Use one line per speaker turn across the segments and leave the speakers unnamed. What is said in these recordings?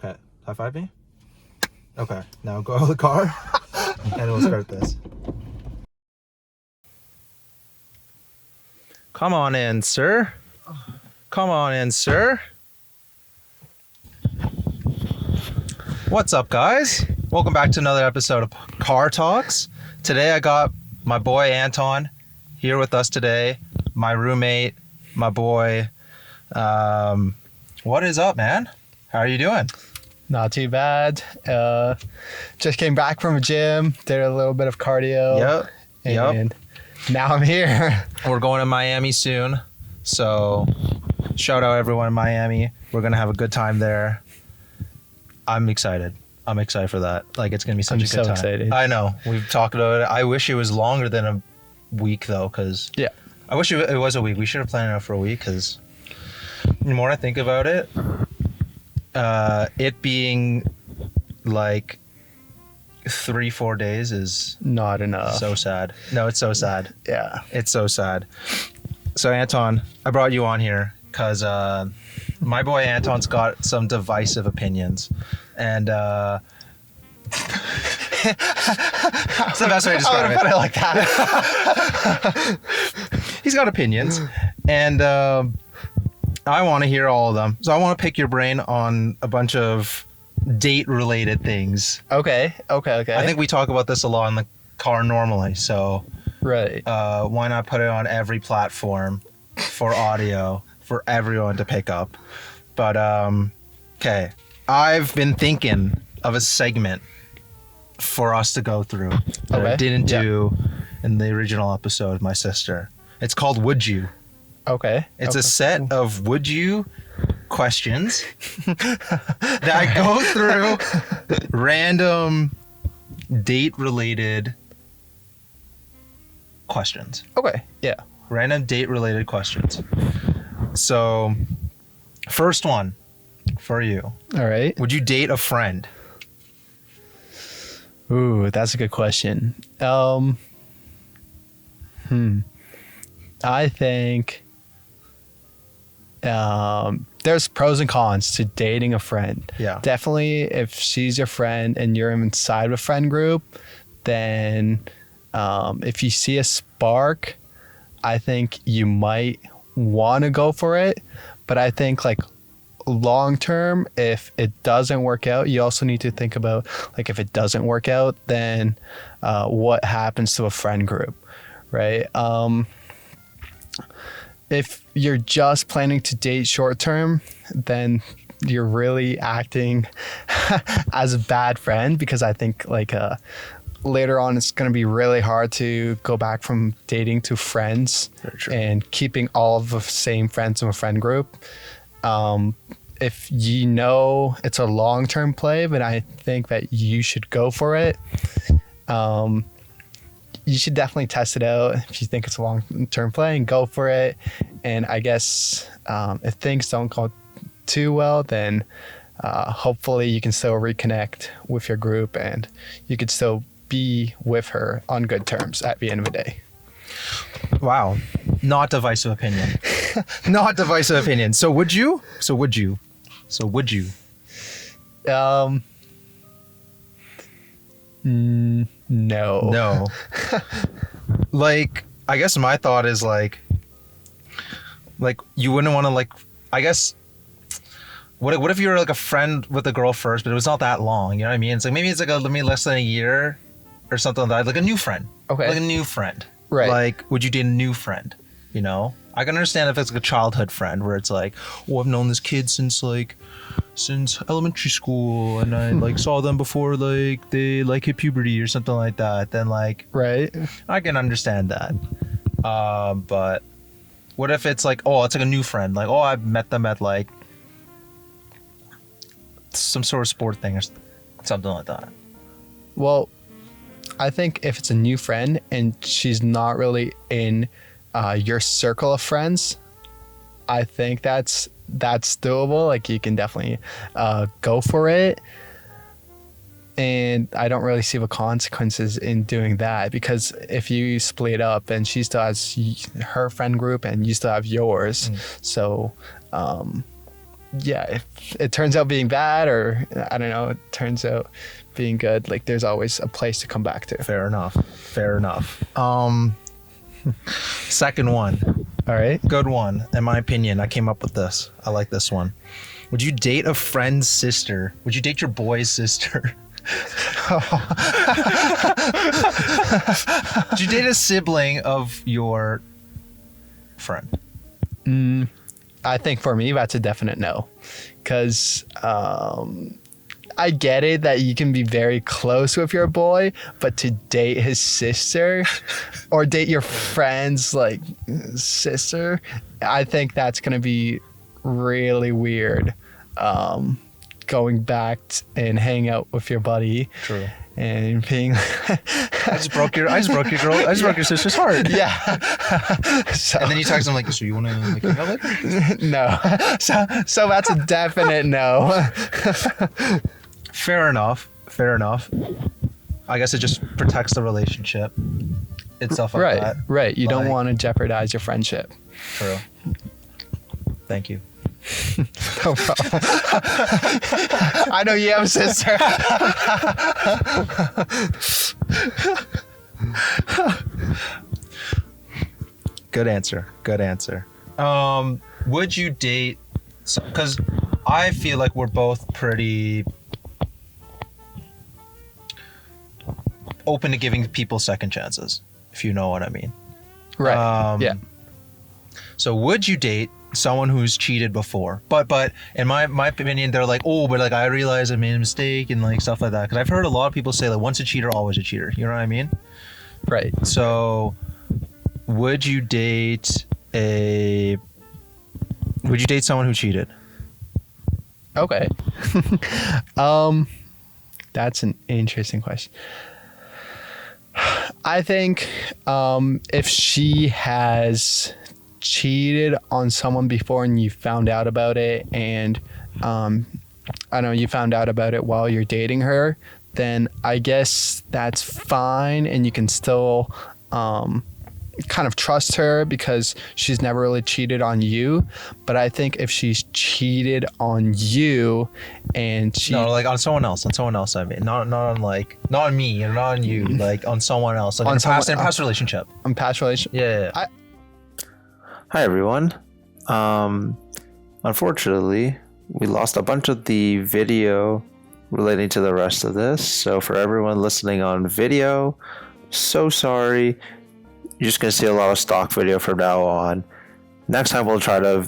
Okay, high five me. Okay, now go out of the car and we'll start this. Come on in, sir. Come on in, sir. What's up, guys? Welcome back to another episode of Car Talks. Today I got my boy Anton here with us today. My roommate, my boy. What is up, man? How are you doing?
Not too bad. Just came back from a gym, did a little bit of cardio. And now I'm here.
We're going to Miami soon. So shout out everyone in Miami. We're going to have a good time there. I'm excited. I'm excited for that. Like, it's going to be such a good time. I'm so excited. I know. We've talked about it. I wish it was longer than a week, though, because I wish it was a week. We should have planned it out for a week, because the more I think about it, it being like 3-4 days is
not enough.
So sad. No, it's so sad.
Yeah,
it's so sad. So Anton, I brought you on here because my boy Anton's got some divisive opinions, and it's the best way to describe it.
Put it like that.
He's got opinions, and I want to hear all of them. So I want to pick your brain on a bunch of date-related things.
Okay.
I think we talk about this a lot in the car normally. So
right.
Why not put it on every platform for audio for everyone to pick up? But okay, I've been thinking of a segment for us to go through that I didn't do in the original episode with my sister. It's called Would You?
Okay.
It's a set of would you questions that I go through random date-related questions.
Okay. Yeah.
Random date-related questions. So, first one for you.
All right.
Would you date a friend?
Ooh, that's a good question. I think there's pros and cons to dating a friend.
Yeah.
Definitely, if she's your friend and you're inside of a friend group, then if you see a spark, I think you might want to go for it. But I think like long term, if it doesn't work out, you also need to think about like if it doesn't work out, then what happens to a friend group, right? If you're just planning to date short term, then you're really acting as a bad friend, because I think like later on it's going to be really hard to go back from dating to friends and keeping all of the same friends in a friend group. If you know it's a long-term play, but I think that you should go for it. You should definitely test it out if you think it's a long-term play, and go for it. And I guess if things don't go too well, then hopefully you can still reconnect with your group and you could still be with her on good terms at the end of the day.
Wow. Not divisive opinion. Not divisive opinion. So would you? No. Like, I guess my thought is like you wouldn't want to, like, I guess what if you were like a friend with a girl first, but it was not that long, you know what I mean? It's like maybe it's like less than a year or something like that, like a new friend.
Okay.
Like a new friend.
Right.
Like, would you date a new friend? You know? I can understand if it's like a childhood friend where it's like, oh, I've known this kid since elementary school, and I like saw them before like they like hit puberty or something like that. Then like,
right,
I can understand that. But what if it's like, oh, it's like a new friend, like, oh, I met them at like some sort of sport thing or something like that.
Well, I think if it's a new friend and she's not really in your circle of friends, I think that's doable. Like, you can definitely go for it. And I don't really see the consequences in doing that, because if you split up and she still has her friend group and you still have yours, so yeah, if it turns out being bad, or I don't know, it turns out being good, like there's always a place to come back to.
Fair enough. Second one.
All right.
Good one. In my opinion, I came up with this. I like this one. Would you date a friend's sister? Would you date your boy's sister? Would you date a sibling of your friend?
I think for me, that's a definite no. Because I get it that you can be very close with your boy, but to date his sister or date your friend's like sister, I think that's going to be really weird. Going back and hang out with your buddy.
True.
And being
I just broke your sister's heart.
Yeah. So,
and then you talk to them like, so you want to like hang out with her?
No. So that's a definite no.
Fair enough. I guess it just protects the relationship itself like that.
Right. You don't want to jeopardize your friendship.
True. Thank you.
No problem. I know you have a sister.
Good answer. Would you date? Because I feel like we're both pretty open to giving people second chances, if you know what I mean.
Right. Yeah.
So would you date someone who's cheated before? But in my opinion, they're like, oh, but like I realized I made a mistake and like stuff like that. Because I've heard a lot of people say like once a cheater, always a cheater. You know what I mean?
Right.
So would you date someone who cheated?
Okay. That's an interesting question. I think if she has cheated on someone before and you found out about it, and I know you found out about it while you're dating her, then I guess that's fine, and you can still kind of trust her because she's never really cheated on you. But I think if she's cheated on you and she
like on someone else, I mean, not on me or not on you, like on someone else, like in a past relationship. Yeah.
Hi everyone. Unfortunately, we lost a bunch of the video relating to the rest of this. So for everyone listening on video, so sorry. You're just going to see a lot of stock video from now on. Next time we'll try to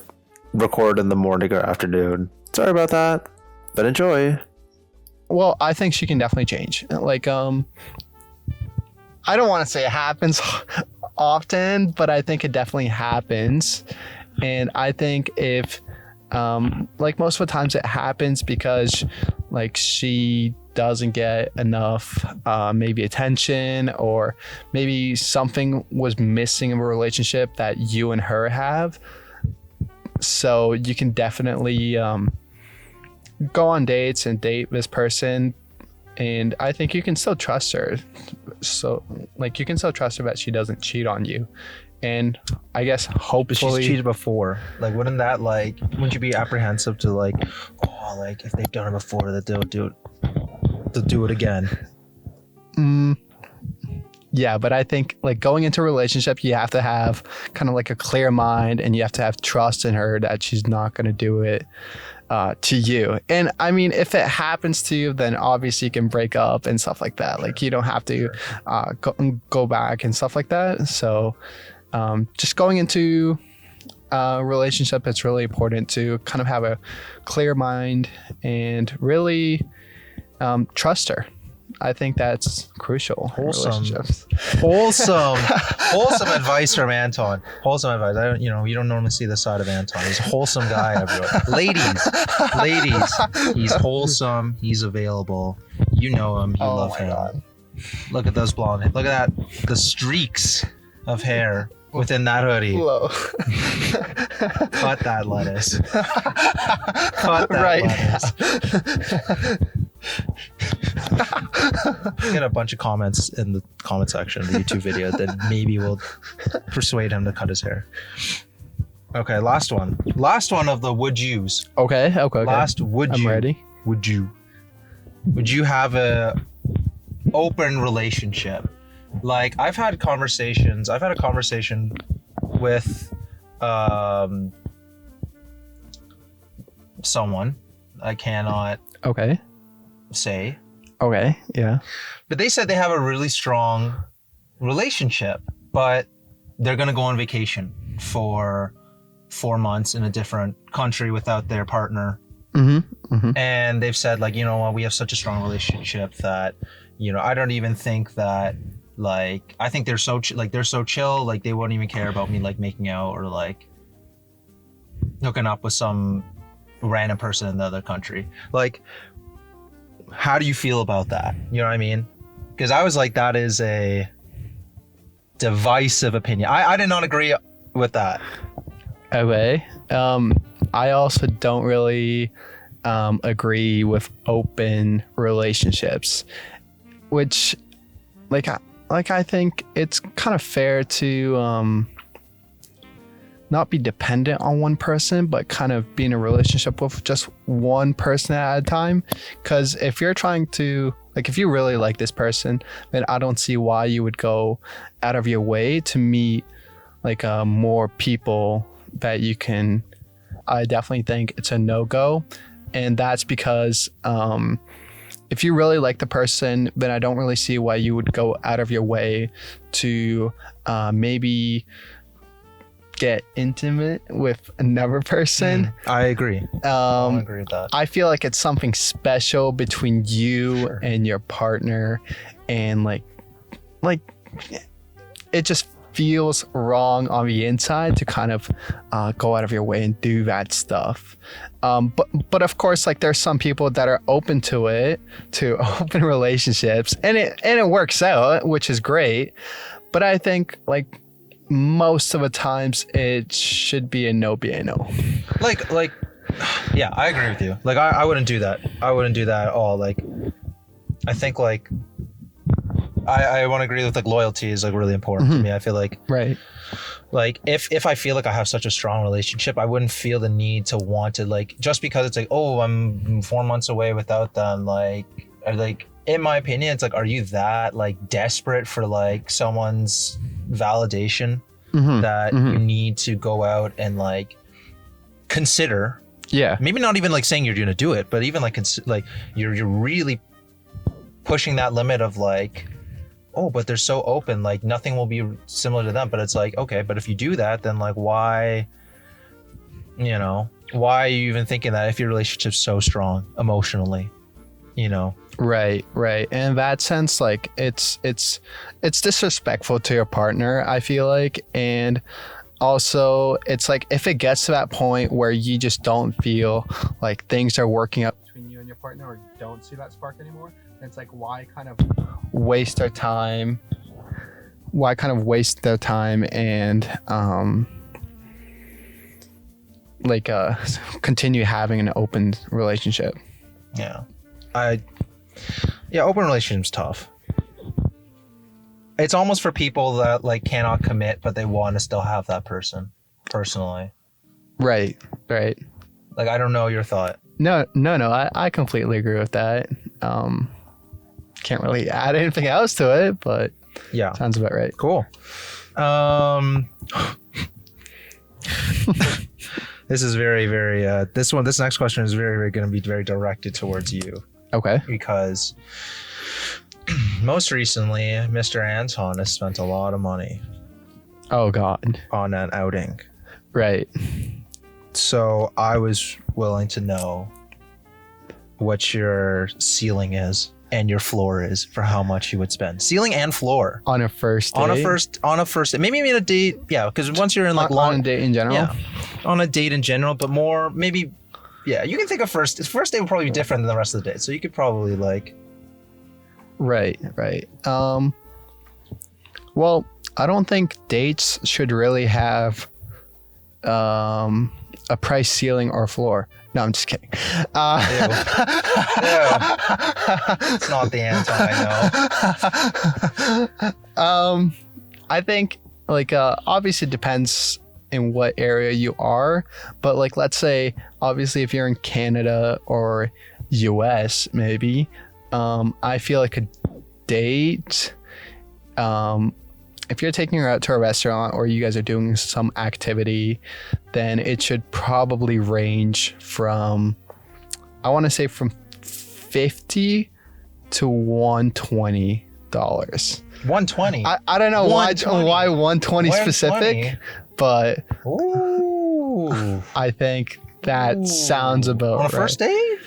record in the morning or afternoon. Sorry about that, but enjoy.
Well, I think she can definitely change. Like, I don't want to say it happens often, but I think it definitely happens. And I think if, like most of the times it happens because like she doesn't get enough maybe attention, or maybe something was missing in a relationship that you and her have. So you can definitely go on dates and date this person, and I think you can still trust her. So like you can still trust her that she doesn't cheat on you. And I guess hopefully
she's cheated before. Like wouldn't you be apprehensive to like, oh, like if they've done it before that they'll do it again?
Yeah, but I think like going into a relationship, you have to have kind of like a clear mind, and you have to have trust in her that she's not going to do it to you. And I mean, if it happens to you, then obviously you can break up and stuff like that. Like you don't have to go back and stuff like that. So just going into a relationship, it's really important to kind of have a clear mind and really trust her. I think that's crucial.
Wholesome advice from Anton. Wholesome advice. You don't normally see this side of Anton. He's a wholesome guy, everyone. Ladies, he's wholesome. He's available. You know him. You love him. God. Look at those blonde. Look at that. The streaks of hair within that hoodie.
Whoa.
Cut that lettuce. Cut that lettuce. Get a bunch of comments in the comment section of the YouTube video, then maybe we'll persuade him to cut his hair. Okay, last one. Last one of the would yous.
Okay.
Last would you?
I'm ready.
Would you have a open relationship? Like I've had a conversation with someone I cannot say.
Okay, yeah.
But they said they have a really strong relationship, but they're going to go on vacation for 4 months in a different country without their partner. And they've said like, you know what, we have such a strong relationship that, you know, I don't even think that like, I think they're so chill, like they won't even care about me like making out or like hooking up with some random person in the other country. Like, how do you feel about that? You know what I mean? Because I was like, that is a divisive opinion. I did not agree with that.
Okay. I also don't really agree with open relationships, which I think it's kind of fair to not be dependent on one person, but kind of be in a relationship with just one person at a time. Because if you're trying to, like, if you really like this person, then I don't see why you would go out of your way to meet like more people that you can. I definitely think it's a no-go. And that's because if you really like the person, then I don't really see why you would go out of your way to maybe get intimate with another person.
I agree. I agree with that.
I feel like it's something special between you and your partner, and like it just feels wrong on the inside to kind of go out of your way and do that stuff. But of course, like there's some people that are open to it, to open relationships, and it works out, which is great. But I think like most of the times it should be a no.
Like, yeah, I agree with you. Like, I wouldn't do that. I wouldn't do that at all. Like, I think like I want to agree with like loyalty is like really important to me. I feel like like if I feel like I have such a strong relationship, I wouldn't feel the need to want to like, just because it's like, oh, I'm 4 months away without them. Like in my opinion, it's like, are you that like desperate for like someone's validation that you need to go out and like consider?
Yeah.
Maybe not even like saying you're going to do it, but even like like you're really pushing that limit of like, oh, but they're so open, like nothing will be similar to them. But it's like, okay, but if you do that, then like why are you even thinking that if your relationship's so strong emotionally, you know?
Right. And in that sense, like it's disrespectful to your partner, I feel like. And also it's like if it gets to that point where you just don't feel like things are working out between you and your partner, or you don't see that spark anymore, then it's like why kind of waste their time and continue having an open relationship.
Open relationship's tough. It's almost for people that like cannot commit, but they want to still have that person personally.
Right.
Like, I don't know your thought.
No, I completely agree with that. Can't really add anything else to it, but yeah, sounds about right.
Cool. This is very, very, this next question is very, very going to be very directed towards you.
Okay.
Because most recently, Mr. Anton has spent a lot of money.
Oh, God.
On an outing.
Right.
So I was willing to know what your ceiling is and your floor is for how much you would spend. Ceiling and floor.
On a first date?
On a first date. Maybe a date. Yeah, because once you're in like
on a date in general?
Yeah. On a date in general, but more maybe. Yeah, you can think of first date will probably be different than the rest of the date. So you could probably like.
Right. Well, I don't think dates should really have a price ceiling or floor. No, I'm just kidding. Ew. It's not the Anton I know. I think like obviously it depends in what area you are, but like let's say obviously if you're in Canada or US maybe, I feel like a date, if you're taking her out to a restaurant or you guys are doing some activity, then it should probably range from, I want to say from $50 to $120.
120.
I don't know why 120 specific, but
Ooh.
I think that sounds about right.
On a first date?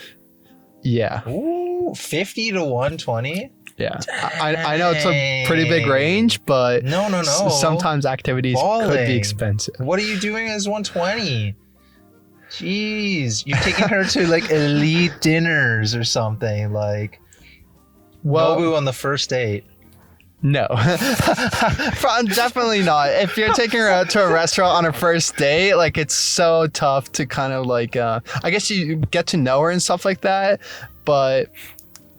Yeah.
Ooh, 50 to 120?
Yeah. I know it's a pretty big range, but
no.
Sometimes activities could be expensive.
What are you doing as 120? Jeez, you're taking her to like elite dinners or something, like Nobu on the first date.
No, definitely not. If you're taking her out to a restaurant on a first date, like it's so tough to kind of like, I guess you get to know her and stuff like that. But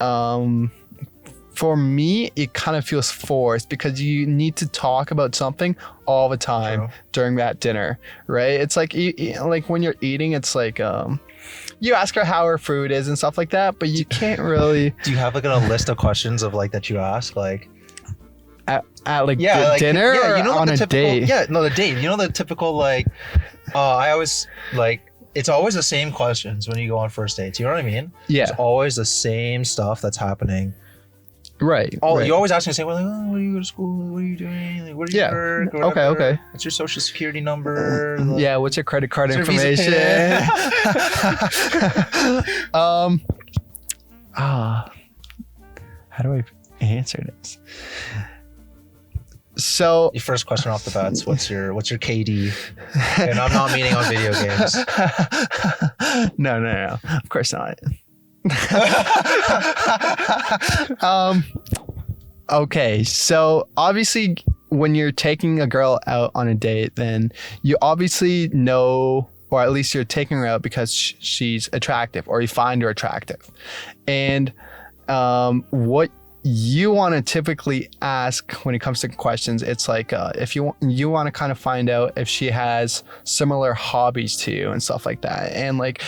for me, it kind of feels forced because you need to talk about something all the time during that dinner, right? It's like like when you're eating, it's like you ask her how her food is and stuff like that, but you can't really.
Do you have like a list of questions of like that you ask like?
At like dinner or on a date?
Yeah, no, the date. You know the typical like, I always like, it's always the same questions when you go on first dates. You know what I mean?
Yeah.
It's always the same stuff that's happening.
Right.
You always ask me, say, well, like, oh, where do you go to school? What are you doing? Like, where do you work? Or
Okay.
What's your social security number?
Yeah, what's your credit card information? How do I answer this? So
your first question off the bat is what's your KD? And I'm not meaning on video games.
No. Of course not. Okay, so obviously when you're taking a girl out on a date, then you obviously know, or at least you're taking her out because she's attractive or you find her attractive. And what you want to typically ask when it comes to questions, it's like if you want to kind of find out if she has similar hobbies to you and stuff like that, and like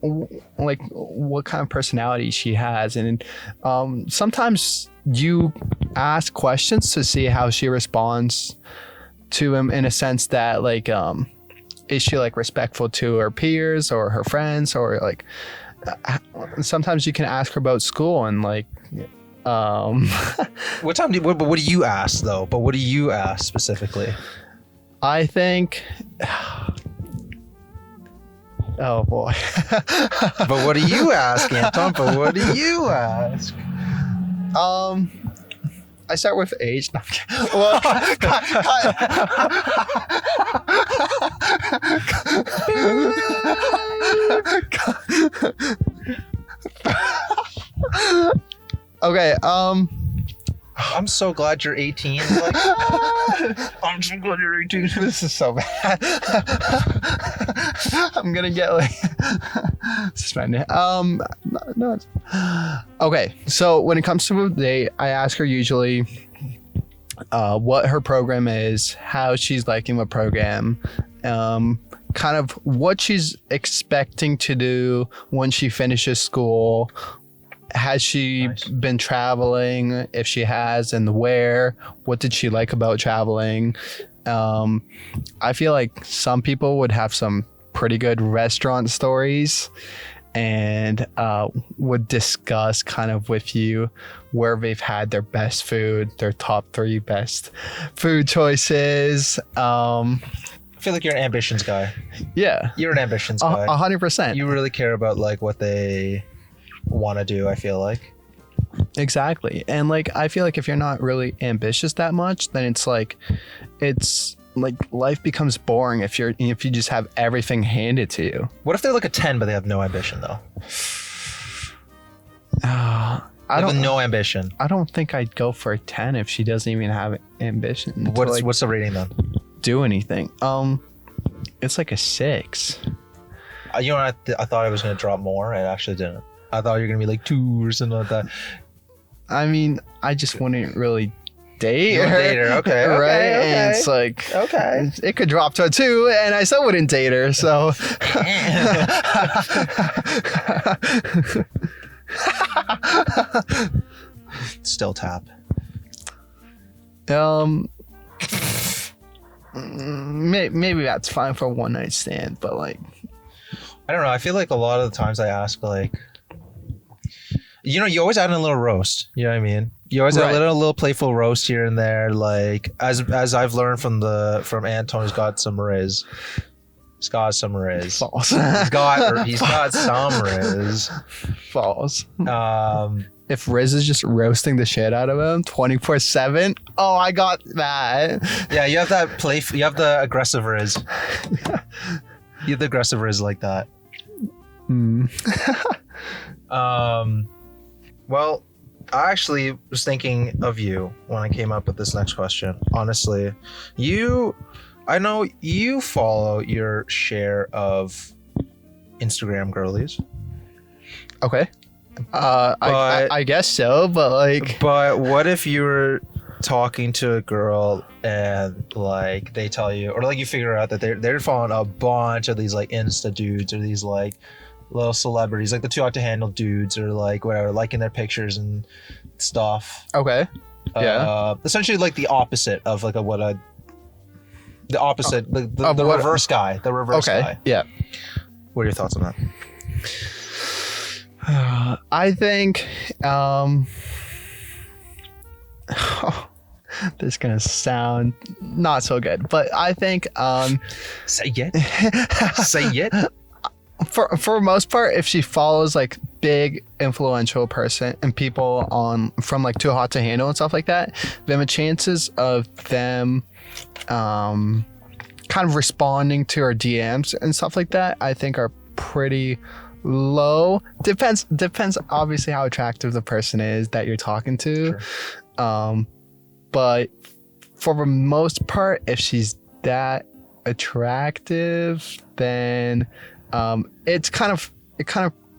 what kind of personality she has. And sometimes you ask questions to see how she responds to him, in a sense that like is she like respectful to her peers or her friends, or like sometimes you can ask her about school and like
what do you ask though? But what do you ask specifically?
I think oh boy.
But what do you ask, Anton? But what do you ask?
I start with age. No, well, okay.
I'm so glad you're 18. Like, I'm so glad you're 18.
This is so bad. I'm gonna get like suspended. No. Okay, so when it comes to a date, I ask her usually what her program is, how she's liking the program, kind of what she's expecting to do when she finishes school. Has she been traveling? If she has, and where? What did she like about traveling? I feel like some people would have some pretty good restaurant stories and would discuss kind of with you where they've had their best food, their top 3 best food choices. I
feel like you're an ambitions guy.
Yeah.
You're an ambitions guy.
100%.
You really care about like what they want to do, I feel like.
Exactly. And like I feel like if you're not really ambitious that much, then it's like life becomes boring if you just have everything handed to you.
What if they're like a 10 but they have no ambition though? No ambition.
I don't think I'd go for a 10 if she doesn't even have ambition.
What's the rating then?
Do anything. It's like a 6.
You know what? I thought I was gonna drop more. I actually didn't. I thought you were gonna be like 2 or something like that.
I mean, I just wouldn't really date
You
her.
would date her. Okay.
Right?
Okay.
And it's like,
Okay.
it could drop to a 2 and I still wouldn't date her. So.
Still tap.
Maybe that's fine for a one night stand, but like,
I don't know. I feel like a lot of the times I ask, like, you always add in a little roast. You know what I mean? You always add a little playful roast here and there. Like, as I've learned from Anton, who's got some riz. He's got some riz.
False.
He's got some riz.
False. If Riz is just roasting the shit out of him 24/7, oh, I got that.
Yeah, you have that you have the aggressive Riz. You have the aggressive Riz like that. Well, I actually was thinking of you when I came up with this next question. Honestly, I know you follow your share of Instagram girlies.
Okay. I guess so, but like.
But what if you were talking to a girl and like they tell you, or like you figure out that they're following a bunch of these like Insta dudes or these like little celebrities, like the Too Hot to Handle dudes or like whatever, liking their pictures and stuff.
Okay. Yeah.
Essentially like the opposite of like the reverse guy. The reverse guy. Yeah. What are your thoughts on that?
I think this is gonna sound not so good, but I think
say it. Say it.
For most part, if she follows like big influential person and people from like Too Hot to Handle and stuff like that, then the chances of them kind of responding to her DMs and stuff like that, I think are pretty low. Depends obviously how attractive the person is that you're talking to. Sure. But for the most part, if she's that attractive, then it kind of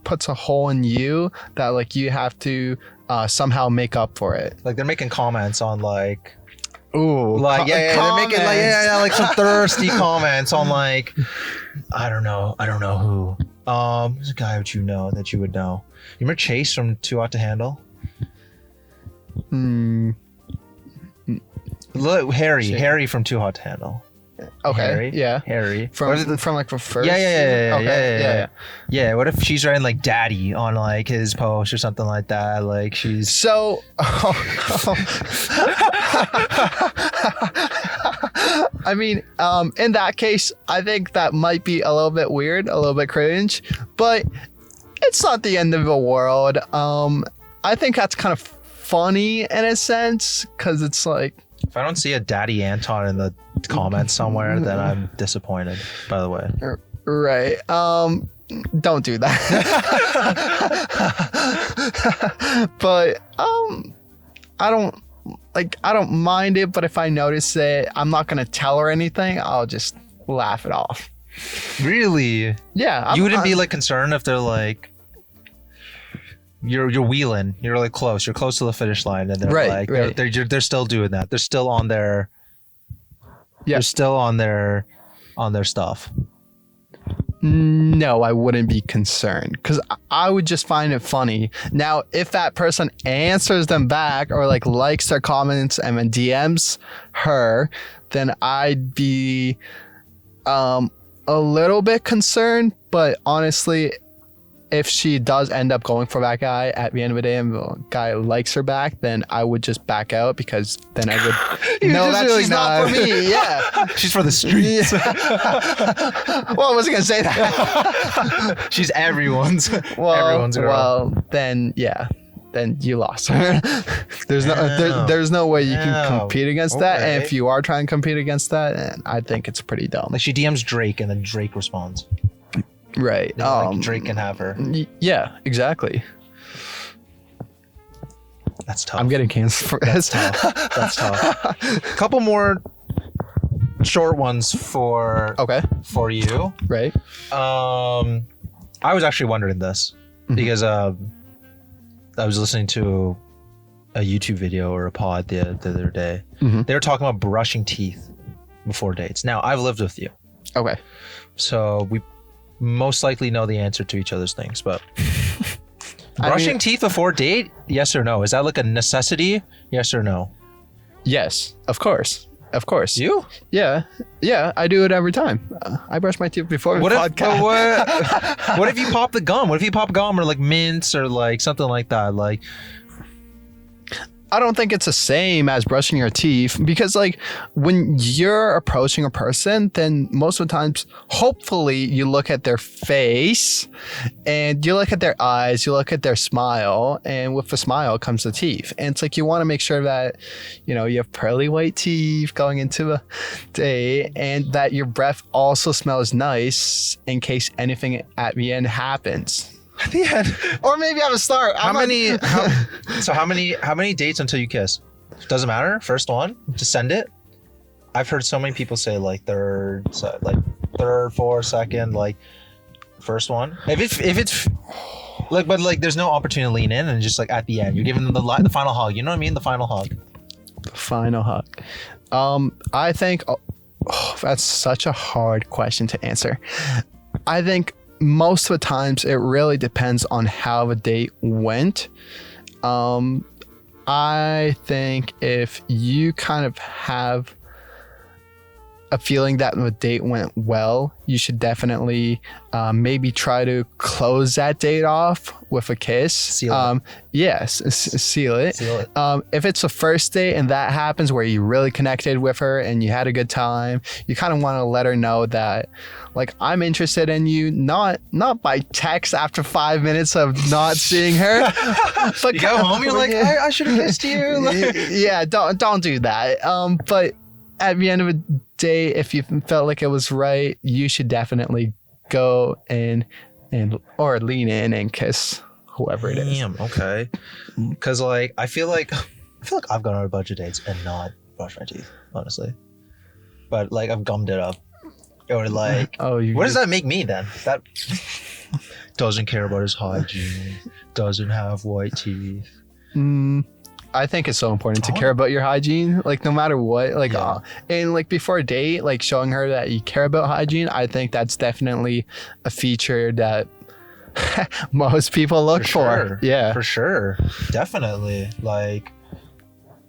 puts a hole in you that like you have to somehow make up for it.
Like they're making comments on like,
ooh,
like they're making like like some thirsty comments on like, I don't know who. There's a guy that you would know. You remember Chase from Too Hot to Handle? Look, Harry from Too Hot to Handle.
Okay.
Harry
from like the first.
Yeah. What if she's writing like "daddy" on like his post or something like that? Like she's
so. I mean, in that case, I think that might be a little bit weird, a little bit cringe, but it's not the end of the world. I think that's kind of funny in a sense, because it's like,
if I don't see a Daddy Anton in the comments somewhere, then I'm disappointed, by the way.
Right. Don't do that. But I don't mind it, but if I notice it, I'm not gonna tell her anything. I'll just laugh it off.
Really?
Yeah.
You wouldn't be like concerned if they're like, you're wheeling, you're like close, you're close to the finish line, and they're like, they're still doing that. They're still on their, they're still on their stuff.
No, I wouldn't be concerned, because I would just find it funny. Now, if that person answers them back or like likes their comments and then DMs her, then I'd be a little bit concerned. But honestly, if she does end up going for that guy at the end of the day and the guy likes her back, then I would just back out, because then I would know that she's not for me. Yeah.
She's for the streets.
Well, I wasn't going to say that.
She's everyone's.
Well,
everyone's girl.
Well, then, yeah. Then you lost her. There's no way you can compete against that. And if you are trying to compete against that, I think it's pretty dumb.
Like she DMs Drake and then Drake responds.
Right.
Like Drake can have her.
Yeah, exactly.
That's tough.
I'm getting canceled for
this. That's tough. A couple more short ones for you.
Right.
I was actually wondering this because I was listening to a YouTube video or a pod the other day. They were talking about brushing teeth before dates. Now, I've lived with you.
Okay.
So we most likely know the answer to each other's things, but brushing teeth before date, yes or no? Is that like a necessity? Yes or no?
Yes, of course. Of course.
You?
Yeah. Yeah, I do it every time. I brush my teeth before the podcast.
What if you pop the gum? What if you pop gum or like mints or like something like that? Like,
I don't think it's the same as brushing your teeth because like when you're approaching a person, then most of the times, hopefully you look at their face and you look at their eyes, you look at their smile, and with the smile comes the teeth. And it's like you want to make sure that, you know, you have pearly white teeth going into a day and that your breath also smells nice in case anything at the end happens.
At the end.
Or maybe at the start.
How many dates until you kiss? Doesn't matter. First one, just send it. I've heard so many people say like third, fourth, second, like first one. If it's like, but like there's no opportunity to lean in and just like at the end, you're giving them the final hug. You know what I mean? The final hug.
The final hug. I think that's such a hard question to answer. I think most of the times it really depends on how the date went. I think if you kind of have a feeling that the date went well, you should definitely maybe try to close that date off with a kiss.
Seal it.
Yes, seal it.
Seal it.
If it's the first date and that happens where you really connected with her and you had a good time, you kind of want to let her know that, like, I'm interested in you, not by text after 5 minutes of not seeing her. But
you go home, you're like, I should have kissed you. Like,
yeah, don't do that. But at the end of the day, if you felt like it was right, you should definitely go in or lean in and kiss whoever it is.
Damn, okay. Because like I feel like I've gone on a bunch of dates and not brushed my teeth, honestly. But like I've gummed it up. Or like, what does that make me then? That doesn't care about his hygiene, doesn't have white teeth.
I think it's so important to care about your hygiene, like no matter what, like,
Yeah.
And like before a date, like showing her that you care about hygiene. I think that's definitely a feature that most people look for. Yeah,
for sure, definitely. Like,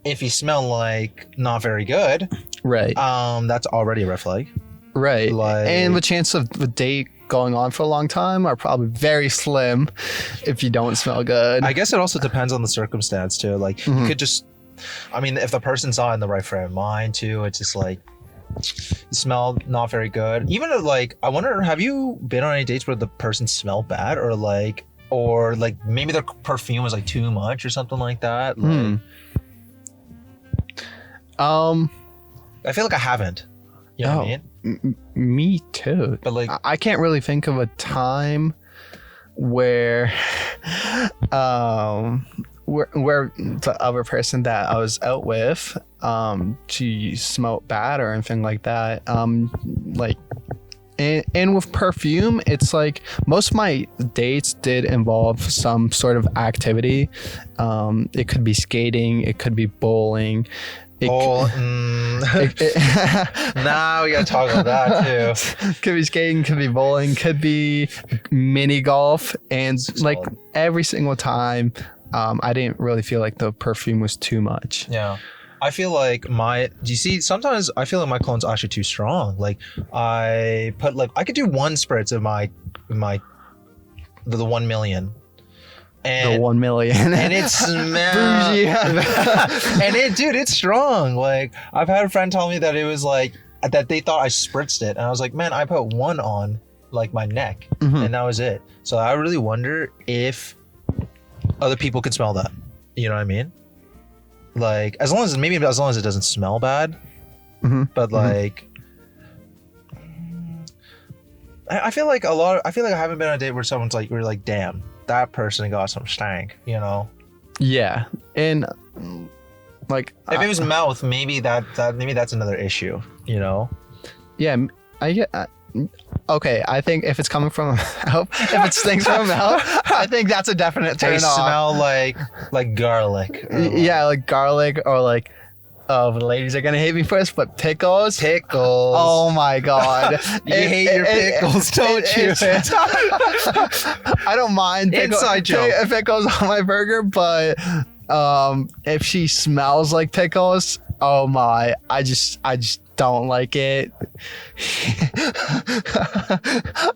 if you smell like not very good,
right?
That's already a red flag,
right?
Like,
and the chance of the date going on for a long time are probably very slim if you don't smell good.
I guess it also depends on the circumstance too. Like you could just, I mean, if the person's not in the right frame of mind too, it's just like you smell not very good. Even if, like, I wonder, have you been on any dates where the person smelled bad or like maybe their perfume was like too much or something like that? Like, I feel like I haven't. You know what I mean?
Me too.
But like,
I can't really think of a time where where the other person that I was out with she smelled bad or anything like that. Like, and with perfume, it's like most of my dates did involve some sort of activity. It could be skating, it could be bowling.
now we gotta talk about that too.
Could be skating, could be bowling, could be mini golf, and like every single time, I didn't really feel like the perfume was too much.
Yeah, I feel like sometimes I feel like my cologne's actually too strong. Like I could do one spritz of the 1 million. And,
the 1 million.
And it smells. And it's strong. Like, I've had a friend tell me that it was like, that they thought I spritzed it. And I was like, man, I put one on like my neck and that was it. So I really wonder if other people could smell that. You know what I mean? Like, as long as it doesn't smell bad. But like, I feel like I haven't been on a date where someone's like, we're like, damn, that person got some stank, you know?
Yeah. And like,
if it was mouth, maybe that's another issue, you know?
Yeah, I Okay, I think if it's coming from a mouth, if it stinks from a mouth, I think that's a definite turn
They
off.
smell like garlic.
Yeah, like garlic or like, oh, the ladies are gonna hate me first, but pickles.
Pickles.
Oh my god.
You hate your pickles, don't you?
I don't mind
Inside joke.
pickles on my burger, but if she smells like pickles, oh my, I just don't like it.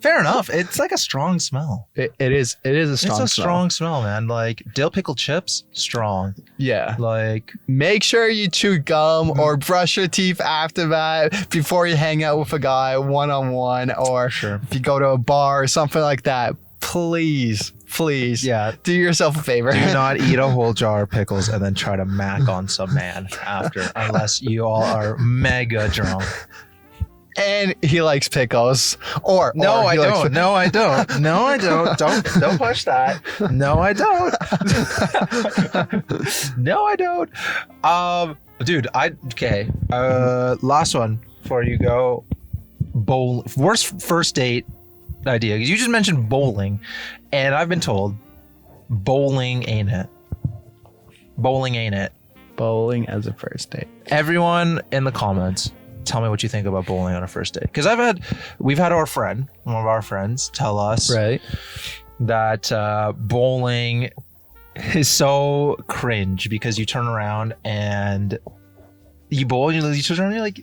Fair enough. It's like a strong smell.
It is a strong smell.
It's a strong smell, man. Like dill pickle chips, strong.
Yeah.
Like
Make sure you chew gum or brush your teeth after that before you hang out with a guy one-on-one, or
Sure.
if you go to a bar or something like that. Please,
yeah.
do yourself a favor.
Do not eat a whole jar of pickles and then try to mac on some man after, unless you all are mega drunk.
And he likes pickles.
No, I don't. No, I don't. No, I don't. Don't push that. No, I don't. No, I don't. Dude, okay. Last one before you go. Worst first date idea. You just mentioned bowling, and I've been told bowling ain't it. Bowling ain't it.
Bowling as a first date.
Everyone in the comments, tell me what you think about bowling on a first date. Because we've had one of our friends tell us that bowling is so cringe because you turn around and you bowl and you turn around and you're like,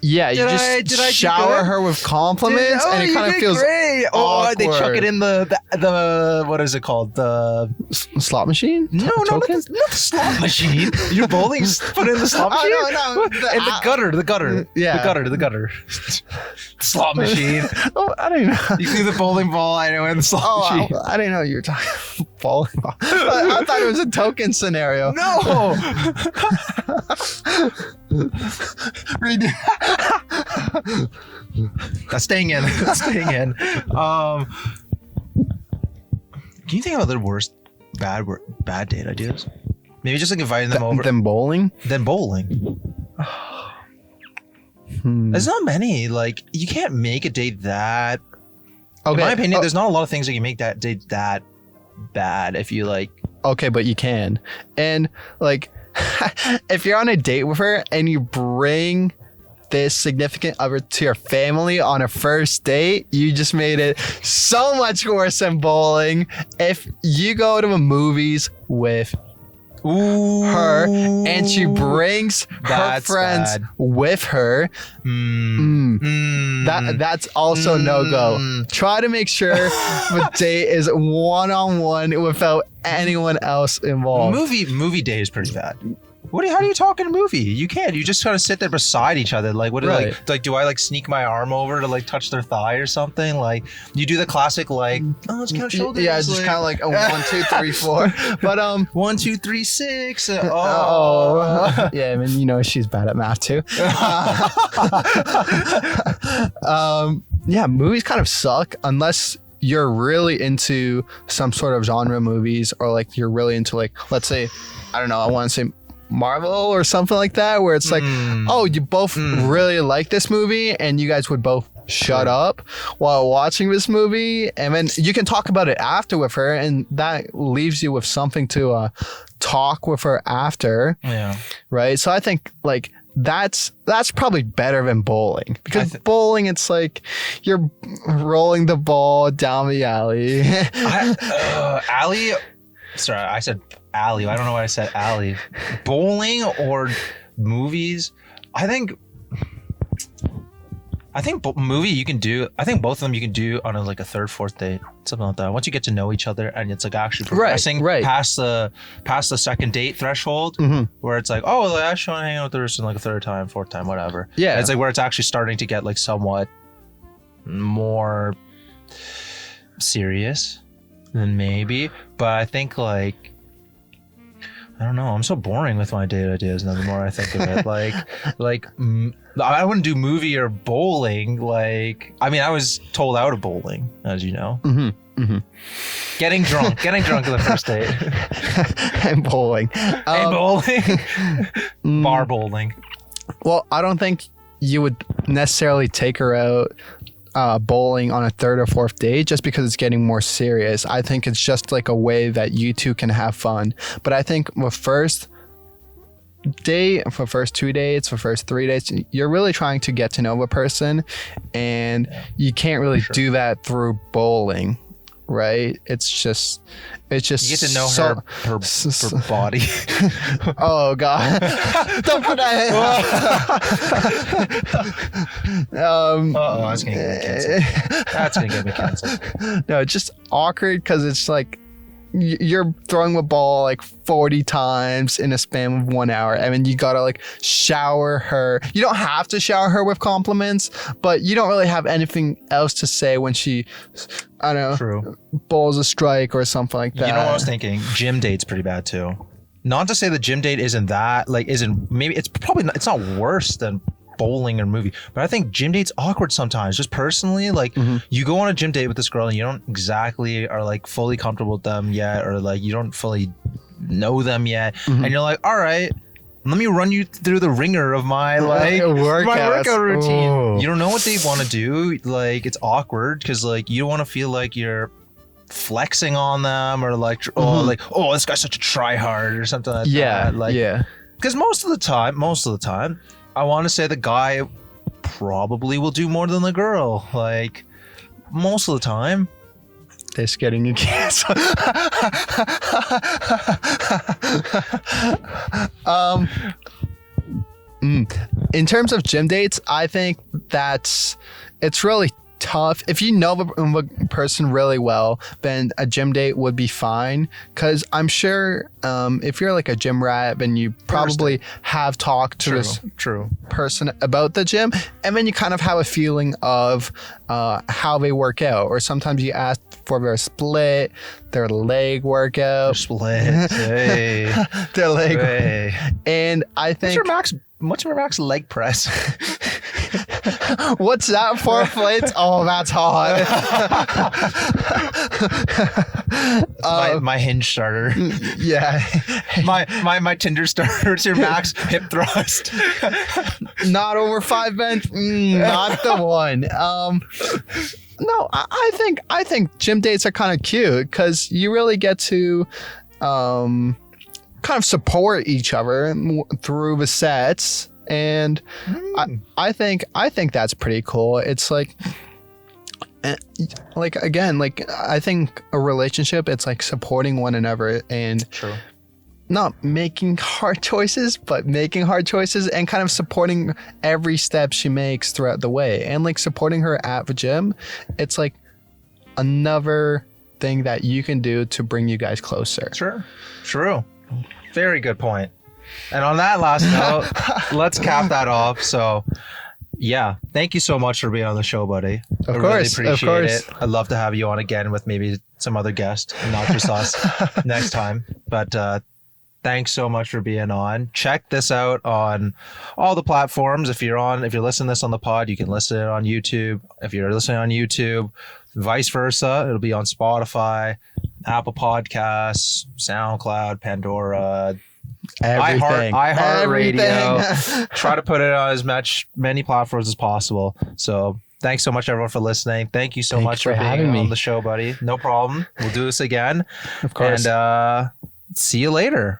yeah, you just shower her with compliments and it kind of feels
great.
awkward.
They chuck it in the what is it called? The
slot machine?
No, not the slot machine. You're bowling, put it in the slot machine?
No.
In the gutter.
Yeah.
The gutter. Slot machine.
Oh, I don't know.
You see the bowling ball, I know, in the slot machine.
I didn't know you were talking bowling ball. I thought it was a token scenario.
No. That's staying in. Can you think of other worst bad date ideas? Maybe just like inviting them over.
Then bowling?
Then bowling. There's not many. Like, you can't make a date that. Okay. In my opinion, there's not a lot of things that can make that date that bad if you like.
Okay, but you can. And like, if you're on a date with her and you bring this significant other to your family on a first date, you just made it so much worse than bowling. If you go to the movies with her and she brings her friends with her, that's also no go. Try to make sure the date is one-on-one without anyone else involved.
Movie date is pretty bad. How do you talk in a movie? You can't. You just kind of sit there beside each other. Like, what? Right. Like, do I like sneak my arm over to like touch their thigh or something? Like, you do the classic like, oh, it's kind of shoulders.
Yeah, it's just kind of like a 1, 2, 3, 4. But
1, 2, 3, 6.
Yeah, I mean, you know, she's bad at math too. Yeah, movies kind of suck unless you're really into some sort of genre movies, or like you're really into like, let's say, I don't know, I want to say Marvel or something like that, where it's like, oh, you both really like this movie and you guys would both shut up while watching this movie, and then you can talk about it after with her, and that leaves you with something to talk with her after.
Yeah.
Right. So I think like that's probably better than bowling, because bowling, it's like you're rolling the ball down the alley.
Alley. Sorry, I said alley. I don't know why I said alley. Bowling or movies? I think movie you can do. I think both of them you can do on a third, fourth date, something like that. Once you get to know each other and it's like actually progressing past the second date threshold, where it's like, oh, I actually want to hang out with the person like a third time, fourth time, whatever. Yeah, it's like where it's actually starting to get like somewhat more serious than maybe. But I think like, I don't know. I'm so boring with my date ideas now. The more I think of it, I wouldn't do movie or bowling. Like, I mean, I was told out of bowling, as you know. Getting drunk on the first date,
and bowling,
bar bowling.
Well, I don't think you would necessarily take her out bowling on a third or fourth date just because it's getting more serious. I think it's just like a way that you two can have fun. But I think with first date, for first 2 dates, for first 3 dates, you're really trying to get to know a person, and you can't really do that through bowling. Right? It's just
you get to know her body.
Oh God! Don't put that in.
That's gonna get me canceled. That's gonna get me canceled.
No, it's just awkward because it's like you're throwing the ball like 40 times in a span of 1 hour. I mean, you gotta like shower her. You don't have to shower her with compliments, but you don't really have anything else to say when she, I don't know, bowls a strike or something like that.
You know what I was thinking? Gym date's pretty bad too. Not to say the gym date isn't maybe it's probably not, it's not worse than bowling or movie, but I think gym date's awkward sometimes. Just personally, like you go on a gym date with this girl and you don't exactly are like fully comfortable with them yet, or like you don't fully know them yet, and you're like, all right, let me run you through the ringer of my workout routine. Ooh. You don't know what they want to do. Like it's awkward because like you don't want to feel like you're flexing on them or like oh this guy's such a try hard or something like that. Like because most of the time I want to say the guy probably will do more than the girl. Like most of the time.
This getting you canceled. In terms of gym dates, I think it's really tough. If you know the person really well, then a gym date would be fine. Because I'm sure if you're like a gym rat, then you probably have talked to this person about the gym, and then you kind of have a feeling of how they work out. Or sometimes you ask for their split, their leg workout.
Hey.
Their leg. Hey. And I think...
What's your max leg press?
What's that? 4 plates? Oh, that's hot.
My hinge starter.
Yeah.
my Tinder starter. What's your max hip thrust?
Not over 5 bench. Not the one. No, I think gym dates are kind of cute because you really get to kind of support each other through the sets, and I think that's pretty cool. It's like again, like I think a relationship, it's like supporting one another and not making hard choices, but making hard choices and kind of supporting every step she makes throughout the way, and like supporting her at the gym. It's like another thing that you can do to bring you guys closer.
True. Very good point. And on that last note, let's cap that off. So, yeah, thank you so much for being on the show, buddy.
Of course,
really appreciate it. I'd love to have you on again with maybe some other guest, not just us, next time. But thanks so much for being on. Check this out on all the platforms. If you're listening to this on the pod, you can listen to it on YouTube. If you're listening on YouTube, vice versa, it'll be on Spotify, Apple Podcasts, SoundCloud, Pandora, iHeartRadio. Try to put it on many platforms as possible. So thanks so much, everyone, for listening. Thank you so much for being on the show, buddy. No problem. We'll do this again.
Of course.
And see you later.